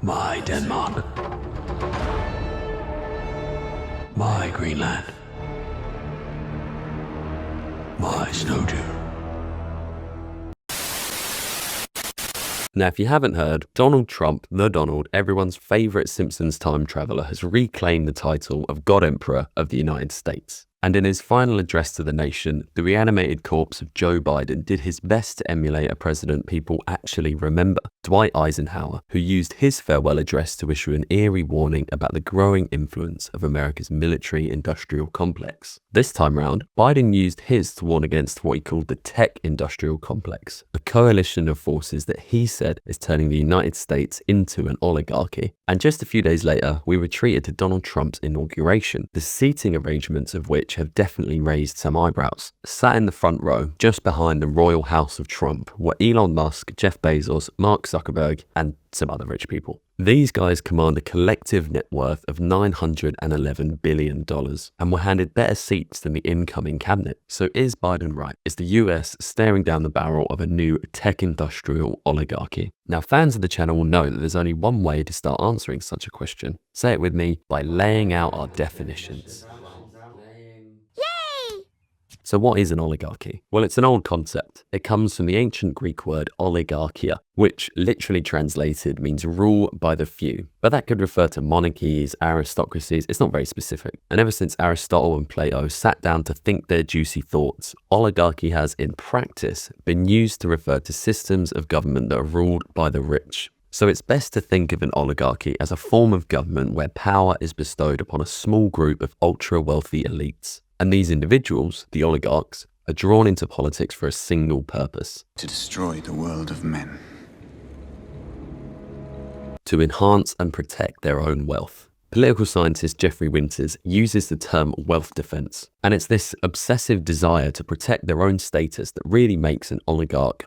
My Denmark. My Greenland. My Snowdune. Now, if you haven't heard, Donald Trump, the Donald, everyone's favourite Simpsons time traveller, has reclaimed the title of God Emperor of the United States. And in his final address to the nation, the reanimated corpse of Joe Biden did his best to emulate a president people actually remember, Dwight Eisenhower, who used his farewell address to issue an eerie warning about the growing influence of America's military-industrial complex. This time round, Biden used his to warn against what he called the tech-industrial complex, a coalition of forces that he said is turning the United States into an oligarchy. And just a few days later, we were treated to Donald Trump's inauguration, the seating arrangements of which have definitely raised some eyebrows. Sat in the front row, just behind the royal house of Trump, were Elon Musk, Jeff Bezos, Mark Zuckerberg, and some other rich people. These guys command a collective net worth of $911 billion and were handed better seats than the incoming cabinet. So is Biden right? Is the US staring down the barrel of a new tech-industrial oligarchy? Now, fans of the channel will know that there's only one way to start answering such a question. Say it with me, by laying out our definitions. So what is an oligarchy? Well, it's an old concept. It comes from the ancient Greek word oligarchia, which literally translated means rule by the few. But that could refer to monarchies, aristocracies. It's not very specific. And ever since Aristotle and Plato sat down to think their juicy thoughts, oligarchy has, in practice, been used to refer to systems of government that are ruled by the rich. So it's best to think of an oligarchy as a form of government where power is bestowed upon a small group of ultra-wealthy elites. And these individuals, the oligarchs, are drawn into politics for a single purpose: to destroy the world of men. To enhance and protect their own wealth. Political scientist Jeffrey Winters uses the term wealth defense, and it's this obsessive desire to protect their own status that really makes an oligarch,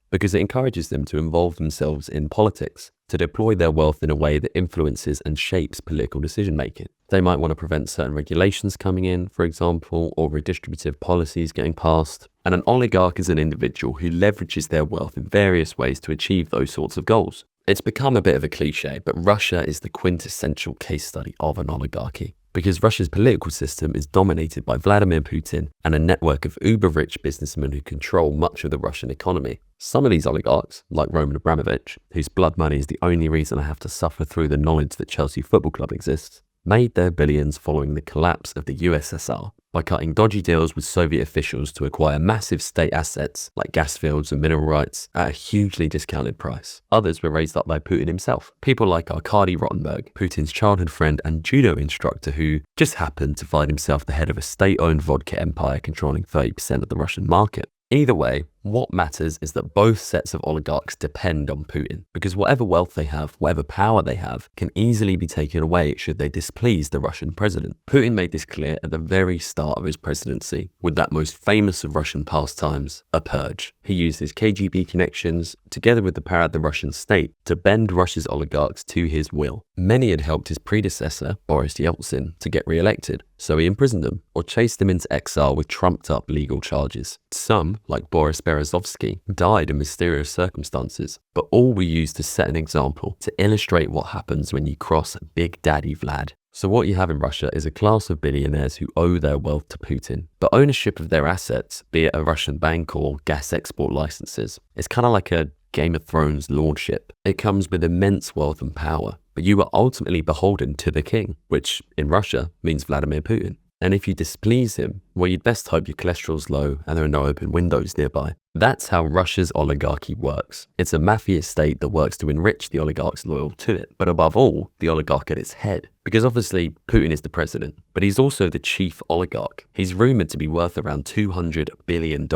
because it encourages them to involve themselves in politics, to deploy their wealth in a way that influences and shapes political decision making. They might want to prevent certain regulations coming in, for example, or redistributive policies getting passed. And an oligarch is an individual who leverages their wealth in various ways to achieve those sorts of goals. It's become a bit of a cliche, but Russia is the quintessential case study of an oligarchy, because Russia's political system is dominated by Vladimir Putin and a network of uber-rich businessmen who control much of the Russian economy. Some of these oligarchs, like Roman Abramovich, whose blood money is the only reason I have to suffer through the knowledge that Chelsea Football Club exists, made their billions following the collapse of the USSR by cutting dodgy deals with Soviet officials to acquire massive state assets like gas fields and mineral rights at a hugely discounted price. Others were raised up by Putin himself. People like Arkady Rottenberg, Putin's childhood friend and judo instructor, who just happened to find himself the head of a state-owned vodka empire controlling 30% of the Russian market. Either way, what matters is that both sets of oligarchs depend on Putin, because whatever wealth they have, whatever power they have, can easily be taken away should they displease the Russian president. Putin made this clear at the very start of his presidency, with that most famous of Russian pastimes, a purge. He used his KGB connections, together with the power of the Russian state, to bend Russia's oligarchs to his will. Many had helped his predecessor, Boris Yeltsin, to get re-elected, so he imprisoned them, or chased them into exile with trumped-up legal charges. Some, like Boris Berezovsky, died in mysterious circumstances, but all were used to set an example, to illustrate what happens when you cross Big Daddy Vlad. So what you have in Russia is a class of billionaires who owe their wealth to Putin, but ownership of their assets, be it a Russian bank or gas export licenses, is kind of like a Game of Thrones lordship. It comes with immense wealth and power, but you are ultimately beholden to the king, which in Russia means Vladimir Putin. And if you displease him, well, you'd best hope your cholesterol's low and there are no open windows nearby. That's how Russia's oligarchy works. It's a mafia state that works to enrich the oligarchs loyal to it, but above all, the oligarch at its head. Because obviously, Putin is the president, but he's also the chief oligarch. He's rumored to be worth around $200 billion,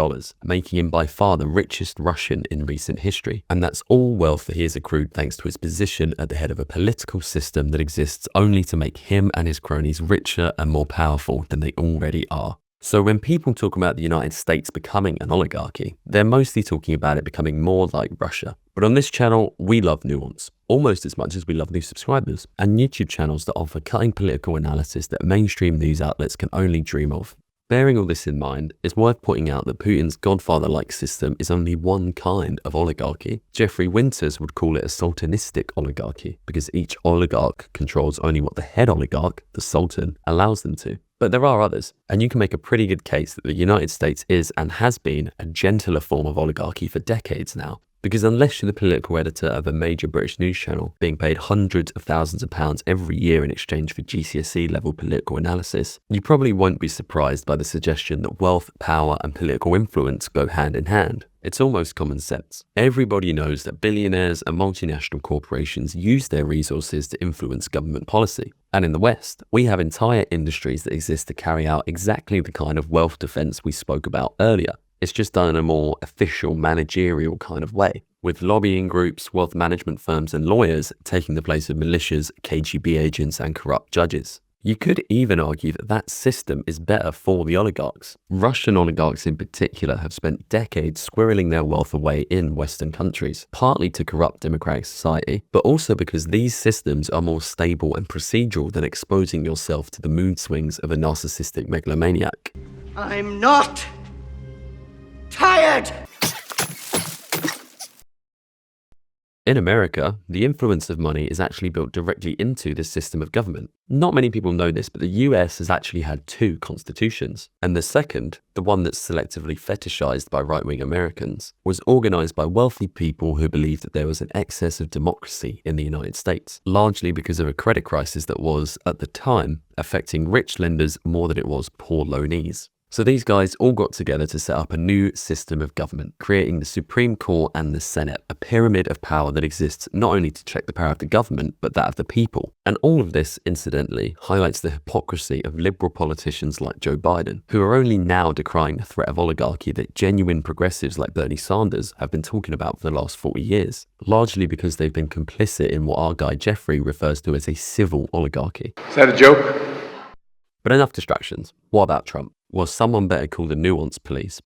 making him by far the richest Russian in recent history. And that's all wealth that he has accrued thanks to his position at the head of a political system that exists only to make him and his cronies richer and more powerful than they already are. So when people talk about the United States becoming an oligarchy, they're mostly talking about it becoming more like Russia. But on this channel, we love nuance, almost as much as we love new subscribers, and YouTube channels that offer cutting political analysis that mainstream news outlets can only dream of. Bearing all this in mind, it's worth pointing out that Putin's godfather-like system is only one kind of oligarchy. Jeffrey Winters would call it a sultanistic oligarchy because each oligarch controls only what the head oligarch, the sultan, allows them to. But there are others, and you can make a pretty good case that the United States is and has been a gentler form of oligarchy for decades now. Because unless you're the political editor of a major British news channel, being paid hundreds of thousands of pounds every year in exchange for GCSE level political analysis, you probably won't be surprised by the suggestion that wealth, power, and political influence go hand in hand. It's almost common sense. Everybody knows that billionaires and multinational corporations use their resources to influence government policy. And in the West, we have entire industries that exist to carry out exactly the kind of wealth defense we spoke about earlier. It's just done in a more official, managerial kind of way, with lobbying groups, wealth management firms, and lawyers taking the place of militias, KGB agents, and corrupt judges. You could even argue that that system is better for the oligarchs. Russian oligarchs in particular have spent decades squirreling their wealth away in Western countries, partly to corrupt democratic society, but also because these systems are more stable and procedural than exposing yourself to the mood swings of a narcissistic megalomaniac. I'm not tired! In America, the influence of money is actually built directly into this system of government. Not many people know this, but the US has actually had two constitutions. And the second, the one that's selectively fetishized by right-wing Americans, was organized by wealthy people who believed that there was an excess of democracy in the United States, largely because of a credit crisis that was, at the time, affecting rich lenders more than it was poor loanees. So these guys all got together to set up a new system of government, creating the Supreme Court and the Senate, a pyramid of power that exists not only to check the power of the government, but that of the people. And all of this, incidentally, highlights the hypocrisy of liberal politicians like Joe Biden, who are only now decrying the threat of oligarchy that genuine progressives like Bernie Sanders have been talking about for the last 40 years, largely because they've been complicit in what our guy Jeffrey refers to as a civil oligarchy. Is that a joke? But enough distractions. What about Trump? Well, someone better call the nuance police.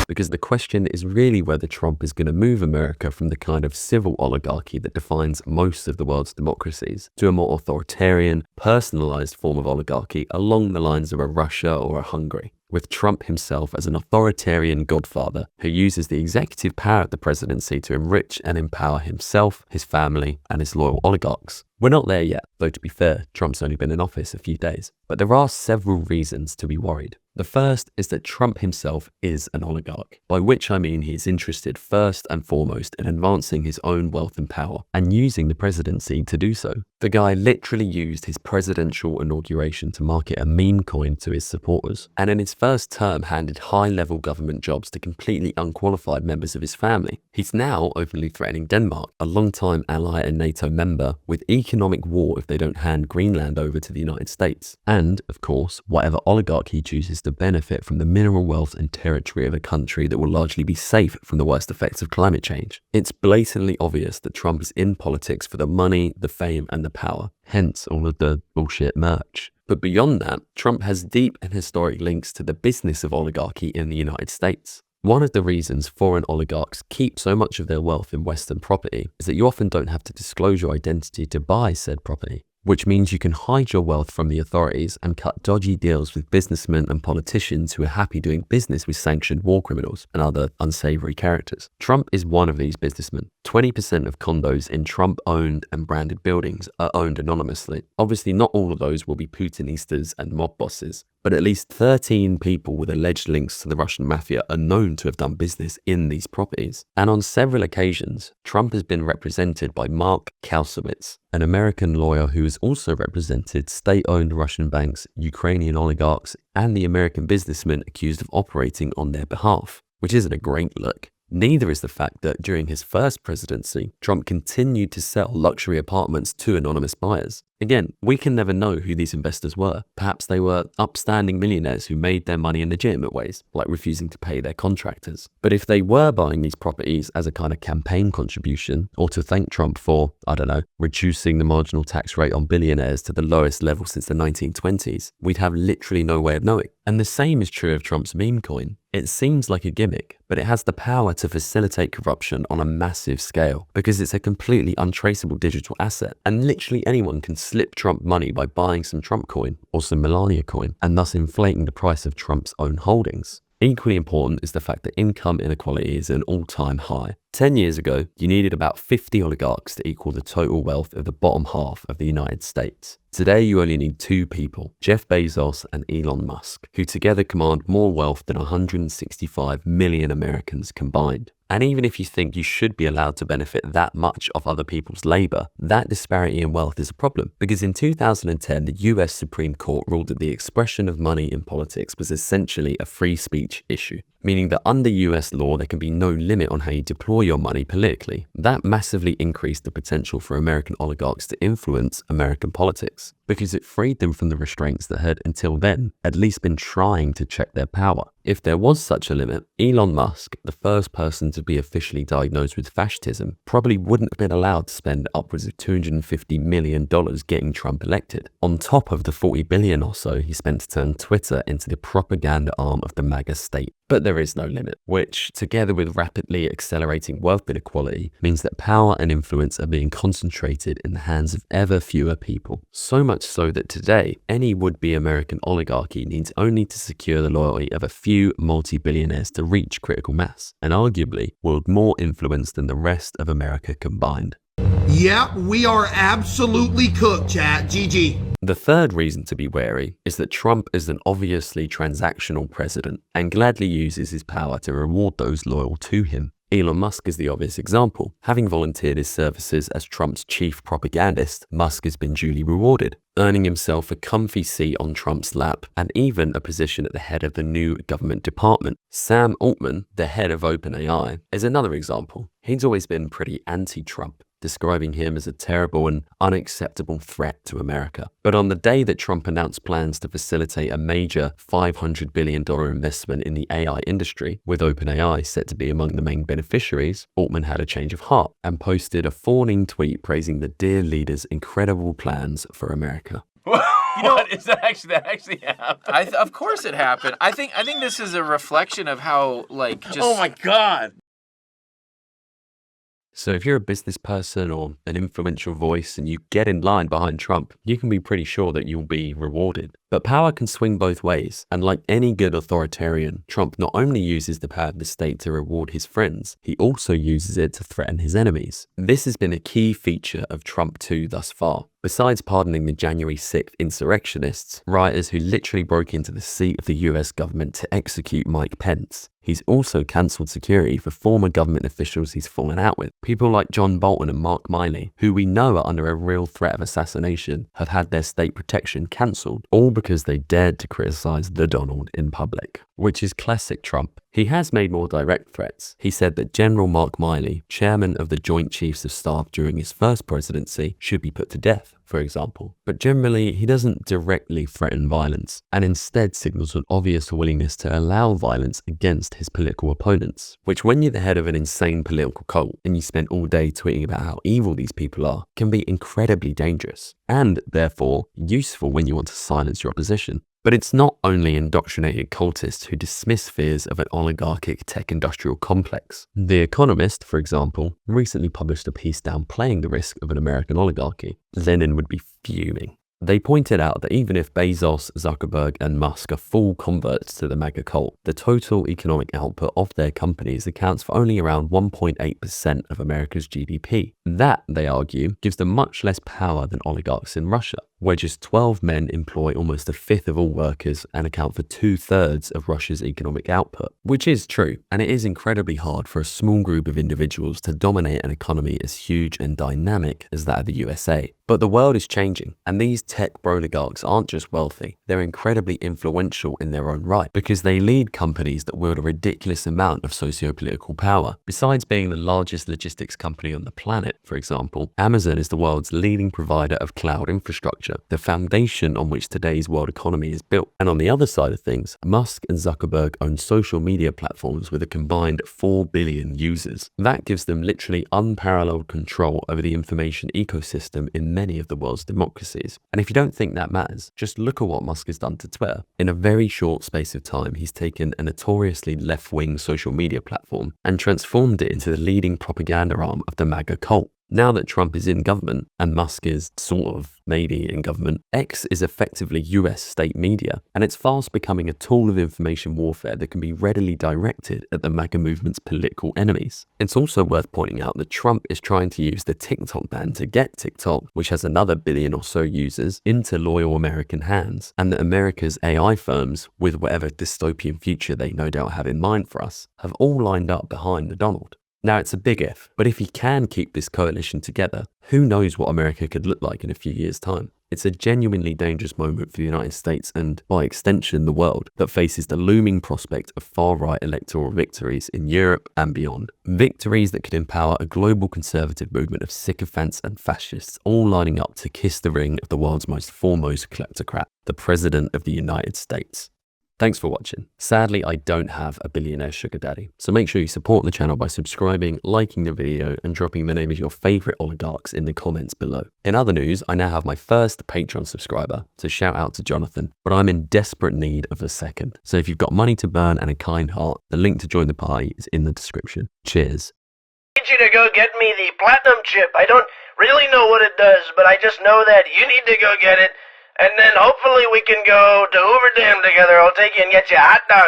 Because the question is really whether Trump is going to move America from the kind of civil oligarchy that defines most of the world's democracies to a more authoritarian, personalized form of oligarchy along the lines of a Russia or a Hungary, with Trump himself as an authoritarian godfather who uses the executive power of the presidency to enrich and empower himself, his family, and his loyal oligarchs. We're not there yet, though to be fair, Trump's only been in office a few days. But there are several reasons to be worried. The first is that Trump himself is an oligarch, by which I mean he is interested first and foremost in advancing his own wealth and power, and using the presidency to do so. The guy literally used his presidential inauguration to market a meme coin to his supporters, and in his first term handed high-level government jobs to completely unqualified members of his family. He's now openly threatening Denmark, a long-time ally and NATO member, with economic war if they don't hand Greenland over to the United States. And, of course, whatever oligarch he chooses to benefit from the mineral wealth and territory of a country that will largely be safe from the worst effects of climate change. It's blatantly obvious that Trump is in politics for the money, the fame, and the power, hence all of the bullshit merch. But beyond that, Trump has deep and historic links to the business of oligarchy in the United States. One of the reasons foreign oligarchs keep so much of their wealth in Western property is that you often don't have to disclose your identity to buy said property, which means you can hide your wealth from the authorities and cut dodgy deals with businessmen and politicians who are happy doing business with sanctioned war criminals and other unsavory characters. Trump is one of these businessmen. 20% of condos in Trump-owned and branded buildings are owned anonymously. Obviously, not all of those will be Putinistas and mob bosses, but at least 13 people with alleged links to the Russian mafia are known to have done business in these properties. And on several occasions, Trump has been represented by Mark Kalsowitz, an American lawyer who has also represented state-owned Russian banks, Ukrainian oligarchs, and the American businessmen accused of operating on their behalf, which isn't a great look. Neither is the fact that during his first presidency, Trump continued to sell luxury apartments to anonymous buyers. Again, we can never know who these investors were. Perhaps they were upstanding millionaires who made their money in legitimate ways, like refusing to pay their contractors. But if they were buying these properties as a kind of campaign contribution, or to thank Trump for, I don't know, reducing the marginal tax rate on billionaires to the lowest level since the 1920s, we'd have literally no way of knowing. And the same is true of Trump's meme coin. It seems like a gimmick, but it has the power to facilitate corruption on a massive scale because it's a completely untraceable digital asset, and literally anyone can slip Trump money by buying some Trump coin or some Melania coin and thus inflating the price of Trump's own holdings. Equally important is the fact that income inequality is at an all-time high. 10 years ago, you needed about 50 oligarchs to equal the total wealth of the bottom half of the United States. Today, you only need 2 people, Jeff Bezos and Elon Musk, who together command more wealth than 165 million Americans combined. And even if you think you should be allowed to benefit that much of other people's labor, that disparity in wealth is a problem, because in 2010, the US Supreme Court ruled that the expression of money in politics was essentially a free speech issue, meaning that under US law, there can be no limit on how you deploy your money politically. That massively increased the potential for American oligarchs to influence American politics, because it freed them from the restraints that had, until then, at least been trying to check their power. If there was such a limit, Elon Musk, the first person to be officially diagnosed with fascism, probably wouldn't have been allowed to spend upwards of $250 million getting Trump elected, on top of the $40 billion or so he spent to turn Twitter into the propaganda arm of the MAGA state. But there is no limit, which, together with rapidly accelerating wealth inequality, means that power and influence are being concentrated in the hands of ever fewer people. So much so that today, any would-be American oligarchy needs only to secure the loyalty of a few multi-billionaires to reach critical mass, and arguably wield more influence than the rest of America combined. Yeah, we are absolutely cooked, chat. GG. The third reason to be wary is that Trump is an obviously transactional president and gladly uses his power to reward those loyal to him. Elon Musk is the obvious example. Having volunteered his services as Trump's chief propagandist, Musk has been duly rewarded, earning himself a comfy seat on Trump's lap and even a position at the head of the new government department. Sam Altman, the head of OpenAI, is another example. He's always been pretty anti-Trump, describing him as a terrible and unacceptable threat to America. But on the day that Trump announced plans to facilitate a major $500 billion investment in the AI industry, with OpenAI set to be among the main beneficiaries, Altman had a change of heart and posted a fawning tweet praising the dear leader's incredible plans for America. What is that actually happened? Of course it happened. I think this is a reflection of how, like, just... Oh my God. So if you're a business person or an influential voice and you get in line behind Trump, you can be pretty sure that you'll be rewarded. But power can swing both ways, and like any good authoritarian, Trump not only uses the power of the state to reward his friends, he also uses it to threaten his enemies. This has been a key feature of Trump 2 thus far. Besides pardoning the January 6th insurrectionists, rioters who literally broke into the seat of the US government to execute Mike Pence, he's also cancelled security for former government officials he's fallen out with. People like John Bolton and Mark Milley, who we know are under a real threat of assassination, have had their state protection cancelled, all because they dared to criticize the Donald in public, which is classic Trump. He has made more direct threats. He said that General Mark Milley, chairman of the Joint Chiefs of Staff during his first presidency, should be put to death, for example. But generally, he doesn't directly threaten violence, and instead signals an obvious willingness to allow violence against his political opponents, which, when you're the head of an insane political cult and you spend all day tweeting about how evil these people are, can be incredibly dangerous, and therefore useful when you want to silence your opposition. But it's not only indoctrinated cultists who dismiss fears of an oligarchic tech-industrial complex. The Economist, for example, recently published a piece downplaying the risk of an American oligarchy. Lenin would be fuming. They pointed out that even if Bezos, Zuckerberg, and Musk are full converts to the MAGA cult, the total economic output of their companies accounts for only around 1.8% of America's GDP. That, they argue, gives them much less power than oligarchs in Russia, where just 12 men employ almost a fifth of all workers and account for 2/3 of Russia's economic output. Which is true, and it is incredibly hard for a small group of individuals to dominate an economy as huge and dynamic as that of the USA. But the world is changing, and these tech-broligarchs aren't just wealthy, they're incredibly influential in their own right, because they lead companies that wield a ridiculous amount of socio-political power. Besides being the largest logistics company on the planet, for example, Amazon is the world's leading provider of cloud infrastructure, infrastructure, the foundation on which today's world economy is built. And on the other side of things, Musk and Zuckerberg own social media platforms with a combined 4 billion users. That gives them literally unparalleled control over the information ecosystem in many of the world's democracies. And if you don't think that matters, just look at what Musk has done to Twitter. In a very short space of time, he's taken a notoriously left-wing social media platform and transformed it into the leading propaganda arm of the MAGA cult. Now that Trump is in government and Musk is sort of maybe in government, X is effectively US state media, and it's fast becoming a tool of information warfare that can be readily directed at the MAGA movement's political enemies. It's also worth pointing out that Trump is trying to use the TikTok ban to get TikTok, which has another billion or so users, into loyal American hands, and that America's AI firms, with whatever dystopian future they no doubt have in mind for us, have all lined up behind the Donald. Now, it's a big if, but if he can keep this coalition together, who knows what America could look like in a few years' time. It's a genuinely dangerous moment for the United States and, by extension, the world that faces the looming prospect of far-right electoral victories in Europe and beyond. Victories that could empower a global conservative movement of sycophants and fascists, all lining up to kiss the ring of the world's most foremost kleptocrat, the President of the United States. Thanks for watching. Sadly, I don't have a billionaire sugar daddy, so make sure you support the channel by subscribing, liking the video, and dropping the name of your favorite oligarchs in the comments below. In other news, I now have my first Patreon subscriber, so shout out to Jonathan, but I'm in desperate need of a second. So if you've got money to burn and a kind heart, the link to join the party is in the description. Cheers. I need you to go get me the platinum chip. I don't really know what it does, but I just know that you need to go get it. And then hopefully we can go to Hoover Dam together. I'll take you and get you a hot dog.